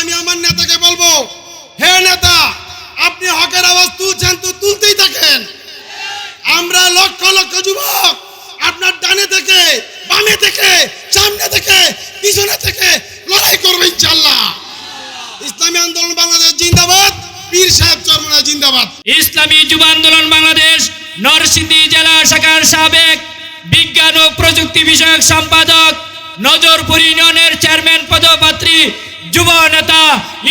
আমি আমার নেতাকে বলবো, হে নেতা, আপনি হকের আওয়াজ তুলছেন তো তুলতেই থাকেন। আমরা লক্ষ লক্ষ যুবক আপনার ডানে থেকে, বামে থেকে, সামনে থেকে, পিছনে থেকে লড়াই করবে ইনশাআল্লাহ। ইসলামী আন্দোলন বাংলাদেশ জিন্দাবাদ, পীর সাহেব চরমনাই জিন্দাবাদ। ইসলামী যুব আন্দোলন বাংলাদেশ নরসিংদী জেলা শাখার সাবেক বিজ্ঞান ও প্রযুক্তি বিষয়ক সম্পাদক, নজরপুর ইউনিয়নের চেয়ারম্যান পদপ্রার্থী যুব নেতা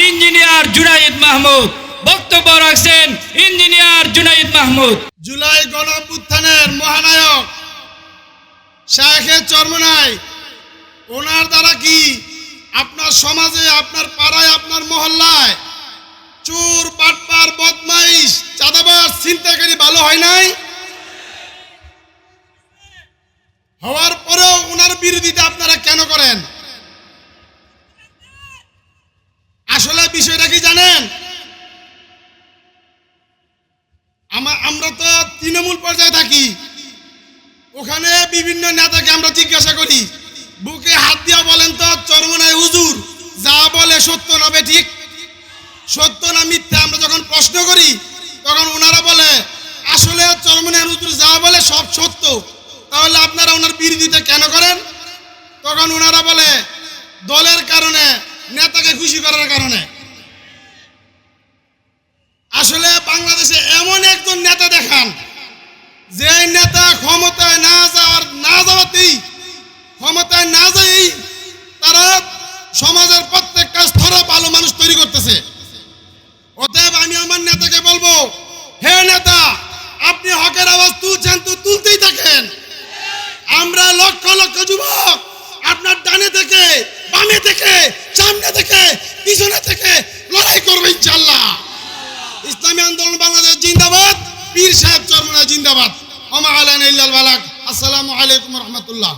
ইঞ্জিনিয়ার জুনাইদ মাহমুদ। বক্তব্য রাখছেন ইঞ্জিনিয়ার জুনাইদ মাহমুদ। জুলাই গণঅভ্যুত্থানের মহানায়ক শায়েখে চরমনাই, ওনার দ্বারা কি আপনার সমাজে, আপনার পাড়ায়, আপনার মহল্লায় চোর, বাটপার, বদমাইশ, চাঁদাবাজ, ছিনতাইকারী ভালো হয় নাই? হওয়ার পরেও ওনার বিরোধিতা আপনারা কেন করেন? আসলে বিষয়টা কি জানেন? আমরা তো তৃণমূল পর্যায়ে থাকি, ওখানে বিভিন্ন নেতাকে আমরা জিজ্ঞাসা করি, বুকে হাত দিয়া বলেন তো চরমনাই হুজুর যা বলে সত্য না বেঠিক, সত্য না মিথ্যা? আমরা যখন প্রশ্ন করি তখন ওনারা বলে আসলে চরমনাই হুজুর যা বলে সব সত্য। তাহলে আপনারা ওনার বিরোধিতা কেন করেন? তখন ওনারা বলে দলের কারণে, নেতাকে খুশি করার কারণে। আসলে বাংলাদেশে এমন একজন নেতা দেখান যে নেতা ক্ষমতায় না যাওয়াতেই, ক্ষমতায় না যাই তারা সমাজের প্রত্যেকটা স্তরে ভালো মানুষ তৈরি করতেছে। অতএব আমি আমার নেতাকে বলবো, হে নেতা, আপনি হকের আওয়াজ তুলছেন তো তুলতেই থাকেন। আমরা লক্ষ লক্ষ যুবক আপনার ডানে থেকে, বামে থেকে, সামনে থেকে, পিছনে থেকে লড়াই করবে ইনশাআল্লাহ। ইসলামী আন্দোলন বাংলাদেশ জিন্দাবাদ, পীর সাহেব চরমনাই জিন্দাবাদ। ওমা আলাইনা ইল্লাল বালাগ। আসসালামু আলাইকুম ওয়া রাহমাতুল্লাহ।